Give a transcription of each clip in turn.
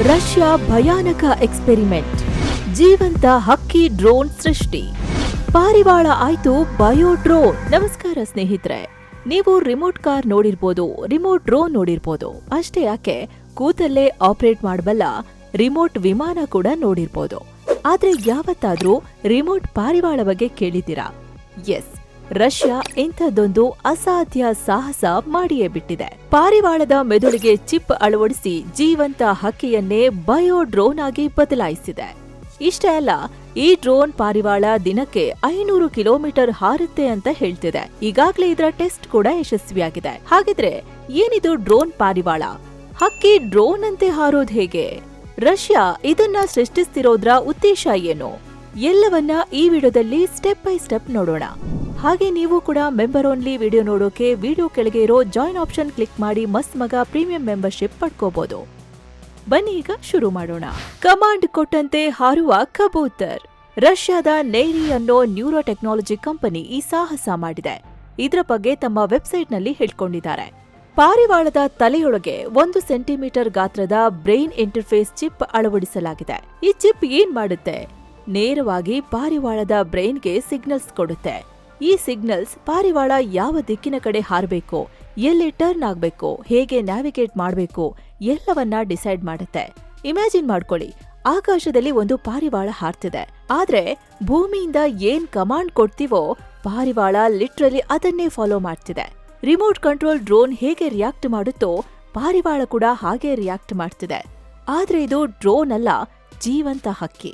Russia ಭಯಾನಕ experiment, ಜೀವಂತ ಹಕ್ಕಿ ಡ್ರೋನ್ ಸೃಷ್ಟಿ, ಪಾರಿವಾಳ ಆಯ್ತು ಬಯೋ ಡ್ರೋನ್. ನಮಸ್ಕಾರ ಸ್ನೇಹಿತರೆ, ನೀವು ರಿಮೋಟ್ ಕಾರ್ ನೋಡಿರ್ಬೋದು, ರಿಮೋಟ್ ಡ್ರೋನ್ ನೋಡಿರ್ಬೋದು, ಅಷ್ಟೇ ಯಾಕೆ ಕೂತಲ್ಲೇ ಆಪರೇಟ್ ಮಾಡಬಲ್ಲ ರಿಮೋಟ್ ವಿಮಾನ ಕೂಡ ನೋಡಿರ್ಬೋದು. ಆದ್ರೆ ಯಾವತ್ತಾದ್ರೂ ರಿಮೋಟ್ ಪಾರಿವಾಳ ಬಗ್ಗೆ ಕೇಳಿದ್ದೀರಾ? ಎಸ್, ರಷ್ಯಾ ಇಂಥದ್ದೊಂದು ಅಸಾಧ್ಯ ಸಾಹಸ ಮಾಡಿಯೇ ಬಿಟ್ಟಿದೆ. ಪಾರಿವಾಳದ ಮೆದುಳಿಗೆ ಚಿಪ್ ಅಳವಡಿಸಿ ಜೀವಂತ ಹಕ್ಕಿಯನ್ನೇ ಬಯೋ ಡ್ರೋನ್ ಆಗಿ ಬದಲಾಯಿಸಿದೆ. ಇಷ್ಟೇ ಅಲ್ಲ, ಈ ಡ್ರೋನ್ ಪಾರಿವಾಳ ದಿನಕ್ಕೆ 500 ಕಿಲೋಮೀಟರ್ ಹಾರುತ್ತೆ ಅಂತ ಹೇಳ್ತಿದೆ. ಈಗಾಗಲೇ ಇದರ ಟೆಸ್ಟ್ ಕೂಡ ಯಶಸ್ವಿಯಾಗಿದೆ. ಹಾಗಿದ್ರೆ ಏನಿದು ಡ್ರೋನ್ ಪಾರಿವಾಳ? ಹಕ್ಕಿ ಡ್ರೋನ್ ಅಂತೆ ಹಾರೋದ್ ಹೇಗೆ? ರಷ್ಯಾ ಇದನ್ನ ಸೃಷ್ಟಿಸ್ತಿರೋದ್ರ ಉದ್ದೇಶ ಏನು? ಎಲ್ಲವನ್ನ ಈ ವಿಡಿಯೋದಲ್ಲಿ ಸ್ಟೆಪ್ ಬೈ ಸ್ಟೆಪ್ ನೋಡೋಣ. ಹಾಗೆ ನೀವು ಕೂಡ ಮೆಂಬರ್ ಓನ್ಲಿ ವಿಡಿಯೋ ನೋಡೋಕೆ ವಿಡಿಯೋ ಕೆಳಗೆ ಇರೋ ಜಾಯಿನ್ ಆಪ್ಷನ್ ಕ್ಲಿಕ್ ಮಾಡಿ ಮಸ್ತ್ ಮಗ ಪ್ರೀಮಿಯಂ ಮೆಂಬರ್ಶಿಪ್ ಪಡ್ಕೋಬಹುದು. ಬನ್ನಿ ಈಗ ಶುರು ಮಾಡೋಣ. ಕಮಾಂಡ್ ಕೊಟ್ಟಂತೆ ಹಾರುವ ಕಬೂತರ್. ರಷ್ಯಾದ ನೇರಿ ಅನ್ನೋ ನ್ಯೂರೋ ಟೆಕ್ನಾಲಜಿ ಕಂಪನಿ ಈ ಸಾಹಸ ಮಾಡಿದೆ. ಇದರ ಬಗ್ಗೆ ತಮ್ಮ ವೆಬ್ಸೈಟ್ನಲ್ಲಿ ಹೇಳ್ಕೊಂಡಿದ್ದಾರೆ. ಪಾರಿವಾಳದ ತಲೆಯೊಳಗೆ 1 ಸೆಂಟಿಮೀಟರ್ ಗಾತ್ರದ ಬ್ರೈನ್ ಇಂಟರ್ಫೇಸ್ ಚಿಪ್ ಅಳವಡಿಸಲಾಗಿದೆ. ಈ ಚಿಪ್ ಏನ್ ಮಾಡುತ್ತೆ? ನೇರವಾಗಿ ಪಾರಿವಾಳದ ಬ್ರೈನ್ಗೆ ಸಿಗ್ನಲ್ಸ್ ಕೊಡುತ್ತೆ. ಈ ಸಿಗ್ನಲ್ಸ್ ಪಾರಿವಾಳ ಯಾವ ದಿಕ್ಕಿನ ಕಡೆ ಹಾರಬೇಕು, ಎಲ್ಲಿ ಟರ್ನ್ ಆಗ್ಬೇಕು, ಹೇಗೆ ನ್ಯಾವಿಗೇಟ್ ಮಾಡಬೇಕು ಎಲ್ಲವನ್ನ ಡಿಸೈಡ್ ಮಾಡುತ್ತೆ. ಇಮ್ಯಾಜಿನ್ ಮಾಡ್ಕೊಳ್ಳಿ, ಆಕಾಶದಲ್ಲಿ ಒಂದು ಪಾರಿವಾಳ ಹಾರ್ತಿದೆ. ಆದ್ರೆ ಭೂಮಿಯಿಂದ ಏನ್ ಕಮಾಂಡ್ ಕೊಡ್ತೀವೋ ಪಾರಿವಾಳ ಲಿಟ್ರಲಿ ಅದನ್ನೇ ಫಾಲೋ ಮಾಡ್ತಿದೆ. ರಿಮೋಟ್ ಕಂಟ್ರೋಲ್ ಡ್ರೋನ್ ಹೇಗೆ ರಿಯಾಕ್ಟ್ ಮಾಡುತ್ತೋ ಪಾರಿವಾಳ ಕೂಡ ಹಾಗೆ ರಿಯಾಕ್ಟ್ ಮಾಡ್ತಿದೆ. ಆದ್ರೆ ಇದು ಡ್ರೋನ್ ಅಲ್ಲ, ಜೀವಂತ ಹಕ್ಕಿ.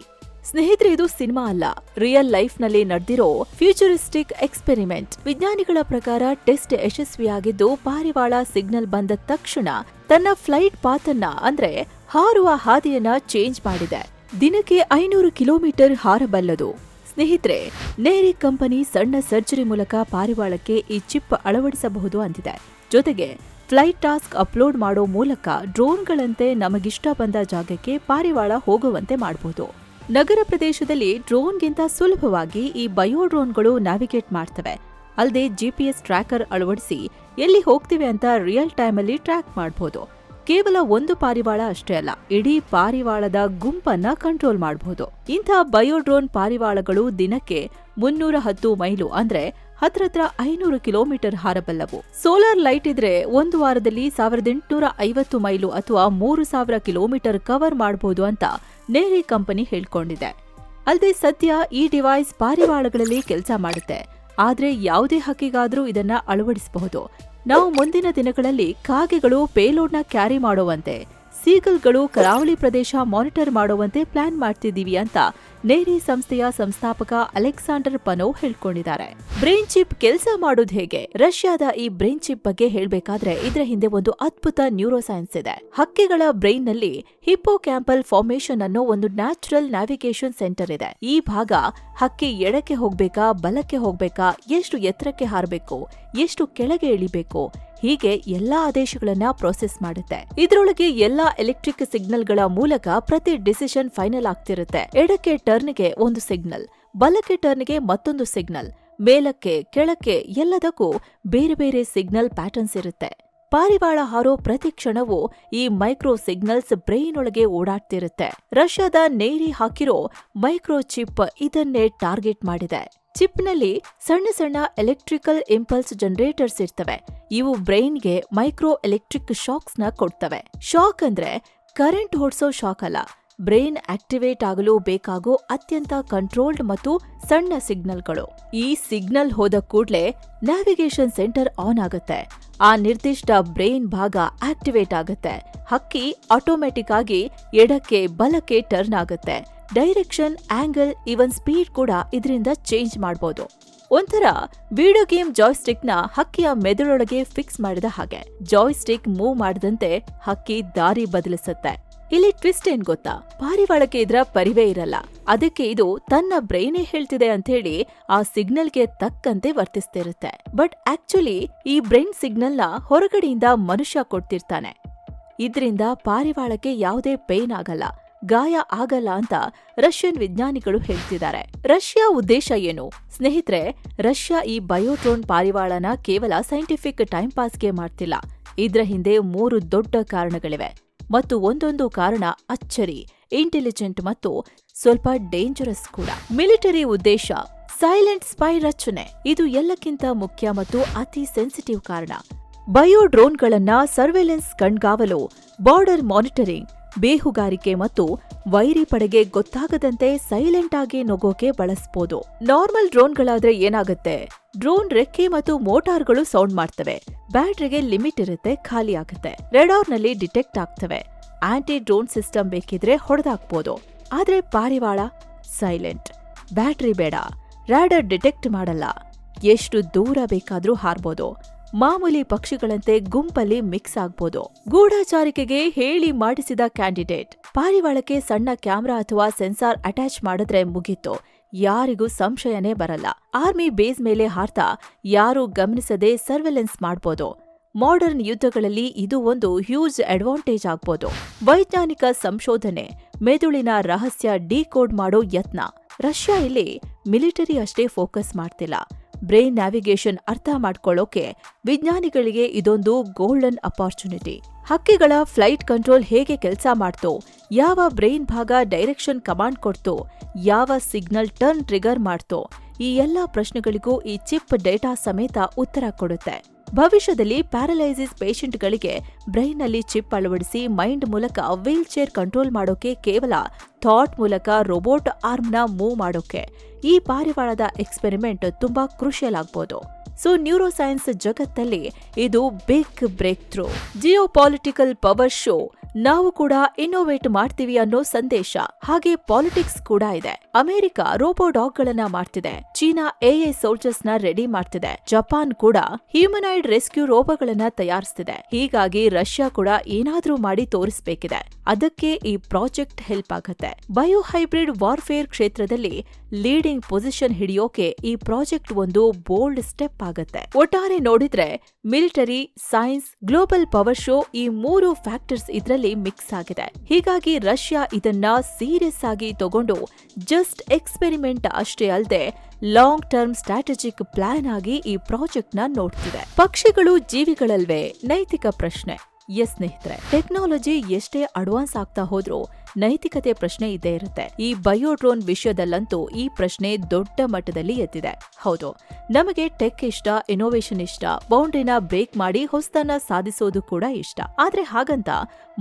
ಸ್ನೇಹಿತರೆ, ಇದು ಸಿನಿಮಾ ಅಲ್ಲ, ರಿಯಲ್ ಲೈಫ್ ನಲ್ಲಿ ನಡೆದಿರೋ ಫ್ಯೂಚರಿಸ್ಟಿಕ್ ಎಕ್ಸ್ಪೆರಿಮೆಂಟ್. ವಿಜ್ಞಾನಿಗಳ ಪ್ರಕಾರ ಟೆಸ್ಟ್ ಯಶಸ್ವಿಯಾಗಿದ್ದು, ಪಾರಿವಾಳ ಸಿಗ್ನಲ್ ಬಂದ ತಕ್ಷಣ ತನ್ನ ಫ್ಲೈಟ್ ಪಾತ್ ಅನ್ನ ಅಂದ್ರೆ ಹಾರುವ ಹಾದಿಯನ್ನ ಚೇಂಜ್ ಮಾಡಿದೆ. ದಿನಕ್ಕೆ 500 ಕಿಲೋಮೀಟರ್ ಹಾರಬಲ್ಲದು. ಸ್ನೇಹಿತರೆ, ನೇರಿ ಕಂಪನಿ ಸಣ್ಣ ಸರ್ಜರಿ ಮೂಲಕ ಪಾರಿವಾಳಕ್ಕೆ ಈ ಚಿಪ್ ಅಳವಡಿಸಬಹುದು ಅಂತಿದೆ. ಜೊತೆಗೆ ಫ್ಲೈಟ್ ಟಾಸ್ಕ್ ಅಪ್ಲೋಡ್ ಮಾಡೋ ಮೂಲಕ ಡ್ರೋನ್ಗಳಂತೆ ನಮಗಿಷ್ಟ ಬಂದ ಜಾಗಕ್ಕೆ ಪಾರಿವಾಳ ಹೋಗುವಂತೆ ಮಾಡಬಹುದು. ನಗರ ಪ್ರದೇಶದಲ್ಲಿ ಡ್ರೋನ್ಗಿಂತ ಸುಲಭವಾಗಿ ಈ ಬಯೋ ಡ್ರೋನ್ಗಳು ನ್ಯಾವಿಗೇಟ್ ಮಾಡ್ತವೆ. ಅಲ್ಲದೆ GPS ಟ್ರ್ಯಾಕರ್ ಅಳವಡಿಸಿ ಎಲ್ಲಿ ಹೋಗ್ತಿವೆ ಅಂತ ರಿಯಲ್ ಟೈಮ್ ಅಲ್ಲಿ ಟ್ರ್ಯಾಕ್ ಮಾಡಬಹುದು. ಕೇವಲ ಒಂದು ಪಾರಿವಾಳ ಅಷ್ಟೇ ಅಲ್ಲ, ಇಡೀ ಪಾರಿವಾಳದ ಗುಂಪನ್ನ ಕಂಟ್ರೋಲ್ ಮಾಡಬಹುದು. ಇಂಥ ಬಯೋ ಡ್ರೋನ್ ಪಾರಿವಾಳಗಳು ದಿನಕ್ಕೆ 310 ಮೈಲು ಅಂದ್ರೆ ಹತ್ರ 500 ಕಿಲೋಮೀಟರ್ ಹಾರಬಲ್ಲವು. ಸೋಲಾರ್ ಲೈಟ್ ಇದ್ರೆ ಒಂದು ವಾರದಲ್ಲಿ 1850 ಮೈಲು ಅಥವಾ 3000 ಕಿಲೋಮೀಟರ್ ಕವರ್ ಮಾಡಬಹುದು ಅಂತ ನೇರಿ ಕಂಪನಿ ಹೇಳ್ಕೊಂಡಿದೆ. ಅಲ್ಲದೆ ಸದ್ಯ ಈ ಡಿವೈಸ್ ಪಾರಿವಾಳಗಳಲ್ಲಿ ಕೆಲಸ ಮಾಡುತ್ತೆ. ಆದ್ರೆ ಯಾವುದೇ ಹಕ್ಕಿಗಾದ್ರೂ ಇದನ್ನ ಅಳವಡಿಸಬಹುದು. ನಾವು ಮುಂದಿನ ದಿನಗಳಲ್ಲಿ ಕಾಗೆಗಳು ಪೇಲೋಡ್ನ ಕ್ಯಾರಿ ಮಾಡುವಂತೆ, ಸೀಗಲ್ಗಳು ಕರಾವಳಿ ಪ್ರದೇಶ ಮಾನಿಟರ್ ಮಾಡುವಂತೆ ಪ್ಲಾನ್ ಮಾಡ್ತಿದ್ದೀವಿ ಅಂತ ನೇರಿ ಸಂಸ್ಥೆಯ ಸಂಸ್ಥಾಪಕ ಅಲೆಕ್ಸಾಂಡರ್ ಪನೋವ್ ಹೇಳ್ಕೊಂಡಿದ್ದಾರೆ. ಬ್ರೈನ್ ಚಿಪ್ ಕೆಲಸ ಮಾಡೋದು ಹೇಗೆ? ರಷ್ಯಾದ ಈ ಬ್ರೈನ್ ಚಿಪ್ ಬಗ್ಗೆ ಹೇಳ್ಬೇಕಾದ್ರೆ ಇದರ ಹಿಂದೆ ಒಂದು ಅದ್ಭುತ ನ್ಯೂರೋ ಸೈನ್ಸ್ ಇದೆ. ಹಕ್ಕಿಗಳ ಬ್ರೈನ್ ನಲ್ಲಿ ಹಿಪ್ಪೋಕ್ಯಾಂಪಲ್ ಫಾರ್ಮೇಶನ್ ಅನ್ನೋ ಒಂದು ನ್ಯಾಚುರಲ್ ನ್ಯಾವಿಗೇಷನ್ ಸೆಂಟರ್ ಇದೆ. ಈ ಭಾಗ ಹಕ್ಕಿ ಎಡಕ್ಕೆ ಹೋಗ್ಬೇಕಾ, ಬಲಕ್ಕೆ ಹೋಗ್ಬೇಕಾ, ಎಷ್ಟು ಎತ್ತರಕ್ಕೆ ಹಾರಬೇಕು, ಎಷ್ಟು ಕೆಳಗೆ ಇಳಿಬೇಕು, ಹೀಗೆ ಎಲ್ಲಾ ಆದೇಶಗಳನ್ನ ಪ್ರೋಸೆಸ್ ಮಾಡುತ್ತೆ. ಇದರೊಳಗೆ ಎಲ್ಲಾ ಎಲೆಕ್ಟ್ರಿಕ್ ಸಿಗ್ನಲ್ಗಳ ಮೂಲಕ ಪ್ರತಿ ಡಿಸಿಷನ್ ಫೈನಲ್ ಆಗ್ತಿರುತ್ತೆ. ಎಡಕ್ಕೆ ಟರ್ನ್ಗೆ ಒಂದು ಸಿಗ್ನಲ್, ಬಲಕ್ಕೆ ಟರ್ನ್ಗೆ ಮತ್ತೊಂದು ಸಿಗ್ನಲ್, ಮೇಲಕ್ಕೆ ಕೆಳಕ್ಕೆ ಎಲ್ಲದಕ್ಕೂ ಬೇರೆ ಬೇರೆ ಸಿಗ್ನಲ್ ಪ್ಯಾಟರ್ನ್ಸ್ ಇರುತ್ತೆ. ಪಾರಿವಾಳ ಹಾರೋ ಪ್ರತಿ ಕ್ಷಣವೂ ಈ ಮೈಕ್ರೋ ಸಿಗ್ನಲ್ಸ್ ಬ್ರೈನ್ ಒಳಗೆ ಓಡಾಡ್ತಿರುತ್ತೆ. ರಷ್ಯಾದ ನೇರಿ ಹಾಕಿರೋ ಮೈಕ್ರೋ ಚಿಪ್ ಇದನ್ನೇ ಟಾರ್ಗೆಟ್ ಮಾಡಿದೆ. ಚಿಪ್ನಲ್ಲಿ ಸಣ್ಣ ಸಣ್ಣ ಎಲೆಕ್ಟ್ರಿಕಲ್ ಇಂಪಲ್ಸ್ ಜನರೇಟರ್ಸ್ ಇರ್ತವೆ. ಇವು ಬ್ರೈನ್ಗೆ ಮೈಕ್ರೋ ಎಲೆಕ್ಟ್ರಿಕ್ ಶಾಕ್ಸ್ ನ ಕೊಡ್ತವೆ. ಶಾಕ್ ಅಂದ್ರೆ ಕರೆಂಟ್ ಹೊಡ್ಸೋ ಶಾಕ್ ಅಲ್ಲ, ಬ್ರೈನ್ ಆಕ್ಟಿವೇಟ್ ಆಗಲು ಬೇಕಾಗೋ ಅತ್ಯಂತ ಕಂಟ್ರೋಲ್ಡ್ ಮತ್ತು ಸಣ್ಣ ಸಿಗ್ನಲ್ಗಳು. ಈ ಸಿಗ್ನಲ್ ಹೋದ ಕೂಡ್ಲೆ ನ್ಯಾವಿಗೇಷನ್ ಸೆಂಟರ್ ಆನ್ ಆಗುತ್ತೆ. ಆ ನಿರ್ದಿಷ್ಟ ಬ್ರೈನ್ ಭಾಗ ಆಕ್ಟಿವೇಟ್ ಆಗುತ್ತೆ. ಹಕ್ಕಿ ಆಟೋಮೆಟಿಕ್ ಆಗಿ ಎಡಕ್ಕೆ ಬಲಕ್ಕೆ ಟರ್ನ್ ಆಗುತ್ತೆ. ಡೈರೆಕ್ಷನ್, ಆಂಗಲ್, ಈವನ್ ಸ್ಪೀಡ್ ಕೂಡ ಇದರಿಂದ ಚೇಂಜ್ ಮಾಡಬಹುದು. ಒಂಥರ ವಿಡಿಯೋ ಗೇಮ್ ಜಾಯ್ಸ್ಟಿಕ್ ನ ಹಕ್ಕಿಯ ಮೆದುಳೊಳಗೆ ಫಿಕ್ಸ್ ಮಾಡಿದ ಹಾಗೆ. ಜಾಯ್ಸ್ಟಿಕ್ ಮೂವ್ ಮಾಡದಂತೆ ಹಕ್ಕಿ ದಾರಿ ಬದಲಿಸುತ್ತೆ. ಇಲ್ಲಿ ಟ್ವಿಸ್ಟ್ ಏನ್ ಗೊತ್ತಾ? ಪಾರಿವಾಳಕ್ಕೆ ಇದರ ಪರಿವೇ ಇರಲ್ಲ. ಅದಕ್ಕೆ ಇದು ತನ್ನ ಬ್ರೈನೇ ಹೇಳ್ತಿದೆ ಅಂತೇಳಿ ಆ ಸಿಗ್ನಲ್ಗೆ ತಕ್ಕಂತೆ ವರ್ತಿಸ್ತಿರುತ್ತೆ. ಬಟ್ ಆಕ್ಚುಲಿ ಈ ಬ್ರೈನ್ ಸಿಗ್ನಲ್ನ ಹೊರಗಡೆಯಿಂದ ಮನುಷ್ಯ ಕೊಡ್ತಿರ್ತಾನೆ. ಇದರಿಂದ ಪಾರಿವಾಳಕ್ಕೆ ಯಾವುದೇ ಪೇನ್ ಆಗಲ್ಲ, ಗಾಯ ಆಗಲ್ಲ ಅಂತ ರಷ್ಯನ್ ವಿಜ್ಞಾನಿಗಳು ಹೇಳ್ತಿದ್ದಾರೆ. ರಷ್ಯಾ ಉದ್ದೇಶ ಏನು? ಸ್ನೇಹಿತರೆ, ರಷ್ಯಾ ಈ ಬಯೋಟ್ರೋನ್ ಪಾರಿವಾಳನ ಕೇವಲ ಸೈಂಟಿಫಿಕ್ ಟೈಮ್ ಪಾಸ್ಗೆ ಮಾಡ್ತಿಲ್ಲ. ಇದ್ರ ಹಿಂದೆ 3 ದೊಡ್ಡ ಕಾರಣಗಳಿವೆ. ಮತ್ತು ಒಂದೊಂದು ಕಾರಣ ಅಚ್ಚರಿ, ಇಂಟೆಲಿಜೆಂಟ್ ಮತ್ತು ಸ್ವಲ್ಪ ಡೇಂಜರಸ್ ಕೂಡ. ಮಿಲಿಟರಿ ಉದ್ದೇಶ, ಸೈಲೆಂಟ್ ಸ್ಪೈ ರಚನೆ, ಇದು ಎಲ್ಲಕ್ಕಿಂತ ಮುಖ್ಯ ಮತ್ತು ಅತಿ ಸೆನ್ಸಿಟಿವ್ ಕಾರಣ. ಬಯೋ ಡ್ರೋನ್ಗಳನ್ನ ಸರ್ವೆಲೆನ್ಸ್, ಕಣ್ಗಾವಲು, ಬಾರ್ಡರ್ ಮಾನಿಟರಿಂಗ್, ಬೇಹುಗಾರಿಕೆ ಮತ್ತು ವೈರಿ ಪಡೆಗೆ ಗೊತ್ತಾಗದಂತೆ ಸೈಲೆಂಟ್ ಆಗಿ ನುಗ್ಗೋಕೆ ಬಳಸಬಹುದು. ನಾರ್ಮಲ್ ಡ್ರೋನ್ಗಳಾದ್ರೆ ಏನಾಗುತ್ತೆ, ಡ್ರೋನ್ ರೆಕ್ಕೆ ಮತ್ತು ಮೋಟಾರ್ಗಳು ಸೌಂಡ್ ಮಾಡ್ತವೆ, ಬ್ಯಾಟ್ರಿಗೆ ಲಿಮಿಟ್ ಇರುತ್ತೆ, ಖಾಲಿ ಆಗುತ್ತೆ, ರೆಡಾರ್ನಲ್ಲಿ ಡಿಟೆಕ್ಟ್ ಆಗ್ತವೆ, ಆಂಟಿ ಡ್ರೋನ್ ಸಿಸ್ಟಮ್ ಬೇಕಿದ್ರೆ ಹೊಡೆದಾಕ್ಬೋದು. ಆದ್ರೆ ಪಾರಿವಾಳ ಸೈಲೆಂಟ್, ಬ್ಯಾಟ್ರಿ ಬೇಡ, ರಾಡರ್ ಡಿಟೆಕ್ಟ್ ಮಾಡಲ್ಲ, ಎಷ್ಟು ದೂರ ಬೇಕಾದ್ರೂ ಹಾರ್ಬೋದು, ಮಾಮೂಲಿ ಪಕ್ಷಿಗಳಂತೆ ಗುಂಪಲ್ಲಿ ಮಿಕ್ಸ್ ಆಗ್ಬೋದು. ಗೂಢಚಾರಿಕೆಗೆ ಹೇಳಿ ಮಾಡಿಸಿದ ಕ್ಯಾಂಡಿಡೇಟ್. ಪಾರಿವಾಳಕ್ಕೆ ಸಣ್ಣ ಕ್ಯಾಮೆರಾ ಅಥವಾ ಸೆನ್ಸಾರ್ ಅಟ್ಯಾಚ್ ಮಾಡಿದ್ರೆ ಮುಗೀತು, ಯಾರಿಗೂ ಸಂಶಯನೇ ಬರಲ್ಲ. ಆರ್ಮಿ ಬೇಸ್ ಮೇಲೆ ಹಾರ್ತಾ ಯಾರೂ ಗಮನಿಸದೆ ಸರ್ವೆಲೆನ್ಸ್ ಮಾಡ್ಬೋದು. ಮಾಡರ್ನ್ ಯುದ್ಧಗಳಲ್ಲಿ ಇದು ಒಂದು ಹ್ಯೂಜ್ ಅಡ್ವಾಂಟೇಜ್ ಆಗ್ಬೋದು. ವೈಜ್ಞಾನಿಕ ಸಂಶೋಧನೆ, ಮೆದುಳಿನ ರಹಸ್ಯ ಡಿಕೋಡ್ ಮಾಡೋ ಯತ್ನ. ರಷ್ಯಾ ಇಲ್ಲಿ ಮಿಲಿಟರಿ ಅಷ್ಟೇ ಫೋಕಸ್ ಮಾಡ್ತಿಲ್ಲ, ಬ್ರೈನ್ ನ್ಯಾವಿಗೇಷನ್ ಅರ್ಥ ಮಾಡ್ಕೊಳ್ಳೋಕೆ ವಿಜ್ಞಾನಿಗಳಿಗೆ ಇದೊಂದು ಗೋಲ್ಡನ್ ಅಪಾರ್ಚುನಿಟಿ. ಹಕ್ಕಿಗಳ ಫ್ಲೈಟ್ ಕಂಟ್ರೋಲ್ ಹೇಗೆ ಕೆಲಸ ಮಾಡ್ತೋ, ಯಾವ ಬ್ರೈನ್ ಭಾಗ ಡೈರೆಕ್ಷನ್ ಕಮಾಂಡ್ ಕೊಡ್ತೋ, ಯಾವ ಸಿಗ್ನಲ್ ಟರ್ನ್ ಟ್ರಿಗರ್ ಮಾಡ್ತೋ, ಈ ಎಲ್ಲಾ ಪ್ರಶ್ನೆಗಳಿಗೂ ಈ ಚಿಪ್ ಡೇಟಾ ಸಮೇತ ಉತ್ತರ ಕೊಡುತ್ತೆ. ಭವಿಷ್ಯದಲ್ಲಿ ಪ್ಯಾರಲೈಸಿಸ್ ಪೇಷಂಟ್ಗಳಿಗೆ ಬ್ರೈನ್ನಲ್ಲಿ ಚಿಪ್ ಅಳವಡಿಸಿ ಮೈಂಡ್ ಮೂಲಕ ವೀಲ್ ಚೇರ್ ಕಂಟ್ರೋಲ್ ಮಾಡೋಕೆ, ಕೇವಲ ಥಾಟ್ ಮೂಲಕ ರೋಬೋಟ್ ಆರ್ಮ್ನ ಮೂವ್ ಮಾಡೋಕೆ ಈ ಪಾರಿವಾಳದ ಎಕ್ಸ್ಪೆರಿಮೆಂಟ್ ತುಂಬಾ ಕ್ರೂಷಿಯಲ್ ಆಗ್ಬೋದು. ಸೊ ನ್ಯೂರೋಸೈನ್ಸ್ ಜಗತ್ತಲ್ಲಿ ಇದು big breakthrough. Geopolitical power show, ನಾವು ಕೂಡ ಇನ್ನೋವೇಟ್ ಮಾಡ್ತೀವಿ ಅನ್ನೋ ಸಂದೇಶ. ಹಾಗೆ ಪಾಲಿಟಿಕ್ಸ್ ಕೂಡ ಇದೆ. ಅಮೆರಿಕ ರೋಬೋಡಾಗ್ಗಳನ್ನ ಮಾಡ್ತಿದೆ, ಚೀನಾ ಎಐ ಸೋಲ್ಜರ್ಸ್ ನ ರೆಡಿ ಮಾಡ್ತಿದೆ, ಜಪಾನ್ ಕೂಡ ಹ್ಯೂಮನಾಯ್ಡ್ ರೆಸ್ಕ್ಯೂ ರೋಬೋಗಳನ್ನ ತಯಾರಿಸ್ತಿದೆ. ಹೀಗಾಗಿ ರಷ್ಯಾ ಕೂಡ ಏನಾದ್ರೂ ಮಾಡಿ ತೋರಿಸ್ಬೇಕಿದೆ. ಅದಕ್ಕೆ ಈ ಪ್ರಾಜೆಕ್ಟ್ ಹೆಲ್ಪ್ ಆಗತ್ತೆ. ಬಯೋ ಹೈಬ್ರಿಡ್ ವಾರ್ಫೇರ್ ಕ್ಷೇತ್ರದಲ್ಲಿ ಲೀಡಿಂಗ್ ಪೊಸಿಷನ್ ಹಿಡಿಯೋಕೆ ಈ ಪ್ರಾಜೆಕ್ಟ್ ಒಂದು ಬೋಲ್ಡ್ ಸ್ಟೆಪ್ ಆಗತ್ತೆ. ಒಟ್ಟಾರೆ ನೋಡಿದ್ರೆ military, science, global power show, ಈ ಮೂರು ಫ್ಯಾಕ್ಟರ್ಸ್ ಇದ್ರಲ್ಲಿ ಮಿಕ್ಸ್ ಆಗಿದೆ. ಹೀಗಾಗಿ ರಷ್ಯಾ ಇದನ್ನ ಸೀರಿಯಸ್ ಆಗಿ ತಗೊಂಡು ಜಸ್ಟ್ ಎಕ್ಸ್ಪೆರಿಮೆಂಟ್ ಅಷ್ಟೇ ಅಲ್ಲದೆ ಲಾಂಗ್ ಟರ್ಮ್ ಸ್ಟ್ರಾಟಜಿಕ್ ಪ್ಲಾನ್ ಆಗಿ ಈ ಪ್ರಾಜೆಕ್ಟ್ ನ ನೋಡ್ತಿದೆ. ಪಕ್ಷಿಗಳು ಜೀವಿಗಳಲ್ವೇ? ನೈತಿಕ ಪ್ರಶ್ನೆ. ಎಸ್ ಸ್ನೇಹಿತರೆ, ಟೆಕ್ನಾಲಜಿ ಎಷ್ಟೇ ಅಡ್ವಾನ್ಸ್ ಆಗ್ತಾ ಹೋದ್ರೂ ನೈತಿಕತೆ ಪ್ರಶ್ನೆ ಇದ್ದೇ ಇರುತ್ತೆ. ಈ ಬಯೋಡ್ರೋನ್ ವಿಷಯದಲ್ಲಂತೂ ಈ ಪ್ರಶ್ನೆ ದೊಡ್ಡ ಮಟ್ಟದಲ್ಲಿ ಎದ್ದಿದೆ. ಹೌದು, ನಮಗೆ ಟೆಕ್ ಇಷ್ಟ, ಇನೋವೇಷನ್ ಇಷ್ಟ, ಬೌಂಡ್ರಿನ ಬ್ರೇಕ್ ಮಾಡಿ ಹೊಸತನ್ನ ಸಾಧಿಸೋದು ಕೂಡ ಇಷ್ಟ. ಆದ್ರೆ ಹಾಗಂತ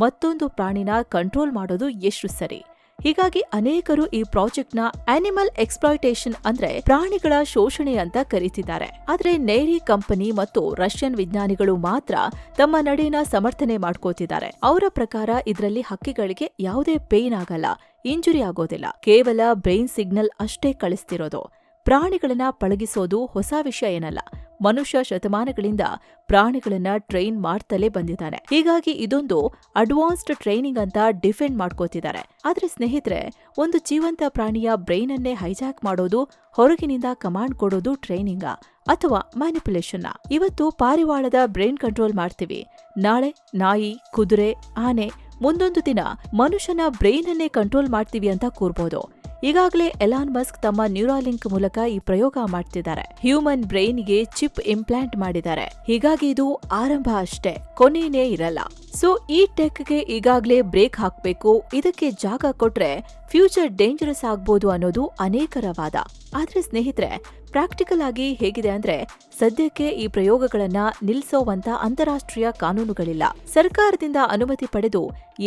ಮತ್ತೊಂದು ಪ್ರಾಣಿನ ಕಂಟ್ರೋಲ್ ಮಾಡೋದು ಎಷ್ಟು ಸರಿ? ಹೀಗಾಗಿ ಅನೇಕರು ಈ ಪ್ರಾಜೆಕ್ಟ್ ನ ಅನಿಮಲ್ ಎಕ್ಸ್ಪ್ಲಾಯ್ಟೇಷನ್ ಅಂದ್ರೆ ಪ್ರಾಣಿಗಳ ಶೋಷಣೆ ಅಂತ ಕರೀತಿದ್ದಾರೆ. ಆದ್ರೆ ನೇರಿ ಕಂಪನಿ ಮತ್ತು ರಷ್ಯನ್ ವಿಜ್ಞಾನಿಗಳು ಮಾತ್ರ ತಮ್ಮ ನಡೆನ ಸಮರ್ಥನೆ ಮಾಡ್ಕೋತಿದ್ದಾರೆ. ಅವರ ಪ್ರಕಾರ ಇದರಲ್ಲಿ ಹಕ್ಕಿಗಳಿಗೆ ಯಾವುದೇ ಪೇನ್ ಆಗಲ್ಲ, ಇಂಜುರಿ ಆಗೋದಿಲ್ಲ, ಕೇವಲ ಬ್ರೈನ್ ಸಿಗ್ನಲ್ ಅಷ್ಟೇ ಕಳಿಸ್ತಿರೋದು. ಪ್ರಾಣಿಗಳನ್ನ ಪಳಗಿಸೋದು ಹೊಸ ವಿಷಯ ಏನಲ್ಲ. ಮನುಷ್ಯ ಶತಮಾನಗಳಿಂದ ಪ್ರಾಣಿಗಳನ್ನ ಟ್ರೈನ್ ಮಾಡ್ತಲೇ ಬಂದಿದ್ದಾನೆ. ಹೀಗಾಗಿ ಇದೊಂದು ಅಡ್ವಾನ್ಸ್ಡ್ ಟ್ರೈನಿಂಗ್ ಅಂತ ಡಿಫೆಂಡ್ ಮಾಡ್ಕೋತಿದ್ದಾರೆ. ಆದ್ರೆ ಸ್ನೇಹಿತರೆ, ಒಂದು ಜೀವಂತ ಪ್ರಾಣಿಯ ಬ್ರೈನ್ ಅನ್ನೇ ಹೈಜಾಕ್ ಮಾಡೋದು, ಹೊರಗಿನಿಂದ ಕಮಾಂಡ್ ಕೊಡೋದು ಟ್ರೈನಿಂಗಾ ಅಥವಾ ಮ್ಯಾನಿಪುಲೇಷನ್? ಇವತ್ತು ಪಾರಿವಾಳದ ಬ್ರೈನ್ ಕಂಟ್ರೋಲ್ ಮಾಡ್ತೀವಿ, ನಾಳೆ ನಾಯಿ, ಕುದುರೆ, ಆನೆ, ಮುಂದೊಂದು ದಿನ ಮನುಷ್ಯನ ಬ್ರೈನ್ ಅನ್ನೇ ಕಂಟ್ರೋಲ್ ಮಾಡ್ತೀವಿ ಅಂತ ಕೂರ್ಬೋದು. ಈಗಾಗಲೇ ಎಲಾನ್ ಮಸ್ಕ್ ತಮ್ಮ ನ್ಯೂರಾಲಿಂಕ್ ಮೂಲಕ ಈ ಪ್ರಯೋಗ ಮಾಡ್ತಿದ್ದಾರೆ. ಹ್ಯೂಮನ್ ಬ್ರೈನ್ಗೆ ಚಿಪ್ ಇಂಪ್ಲಾಂಟ್ ಮಾಡಿದ್ದಾರೆ. ಹೀಗಾಗಿ ಇದು ಆರಂಭ ಅಷ್ಟೇ, ಕೊನೆಯೇ ಇರಲ್ಲ. ಸೊ ಈ ಟೆಕ್ಗೆ ಈಗಾಗಲೇ ಬ್ರೇಕ್ ಹಾಕ್ಬೇಕು. ಇದಕ್ಕೆ ಜಾಗ ಕೊಟ್ರೆ ಫ್ಯೂಚರ್ ಡೇಂಜರಸ್ ಆಗ್ಬೋದು ಅನ್ನೋದು ಅನೇಕರ ವಾದ. ಆದ್ರೆ ಸ್ನೇಹಿತರೆ, ಪ್ರಾಕ್ಟಿಕಲ್ ಆಗಿ ಹೇಗಿದೆ ಅಂದ್ರೆ, ಸದ್ಯಕ್ಕೆ ಈ ಪ್ರಯೋಗಗಳನ್ನ ನಿಲ್ಲಿಸೋವಂತ ಅಂತಾರಾಷ್ಟ್ರೀಯ ಕಾನೂನುಗಳಿಲ್ಲ. ಸರ್ಕಾರದಿಂದ ಅನುಮತಿ ಪಡೆದು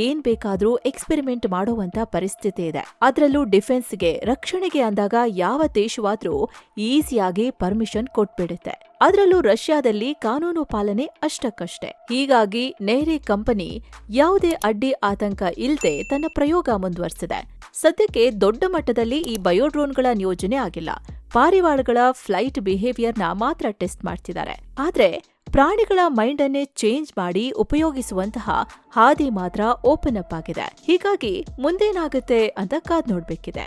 ಏನ್ ಬೇಕಾದ್ರೂ ಎಕ್ಸ್ಪೆರಿಮೆಂಟ್ ಮಾಡೋವಂತ ಪರಿಸ್ಥಿತಿ ಇದೆ. ಅದರಲ್ಲೂ ಡಿಫೆನ್ಸ್ಗೆ, ರಕ್ಷಣೆಗೆ ಅಂದಾಗ ಯಾವ ದೇಶವಾದ್ರೂ ಈಸಿಯಾಗಿ ಪರ್ಮಿಷನ್ ಕೊಟ್ಬಿಡುತ್ತೆ. ಅದರಲ್ಲೂ ರಷ್ಯಾದಲ್ಲಿ ಕಾನೂನು ಪಾಲನೆ ಅಷ್ಟಕ್ಕಷ್ಟೇ. ಹೀಗಾಗಿ ನೇರಿ ಕಂಪನಿ ಯಾವುದೇ ಅಡ್ಡಿ ಆತಂಕ ಇಲ್ಲದೆ ತನ್ನ ಪ್ರಯೋಗ ಮುಂದುವರೆಸಿದೆ. ಸದ್ಯಕ್ಕೆ ದೊಡ್ಡ ಮಟ್ಟದಲ್ಲಿ ಈ ಬಯೋಡ್ರೋನ್ಗಳ ನಿಯೋಜನೆ ಆಗಿಲ್ಲ. ಪಾರಿವಾಳಗಳ ಫ್ಲೈಟ್ ಬಿಹೇವಿಯರ್ನ ಮಾತ್ರ ಟೆಸ್ಟ್ ಮಾಡ್ತಿದ್ದಾರೆ. ಆದ್ರೆ ಪ್ರಾಣಿಗಳ ಮೈಂಡ್ ಅನ್ನೇ ಚೇಂಜ್ ಮಾಡಿ ಉಪಯೋಗಿಸುವಂತಹ ಹಾದಿ ಮಾತ್ರ ಓಪನ್ ಅಪ್ ಆಗಿದೆ. ಹೀಗಾಗಿ ಮುಂದೇನಾಗುತ್ತೆ ಅಂತ ಕಾದ್ ನೋಡ್ಬೇಕಿದೆ.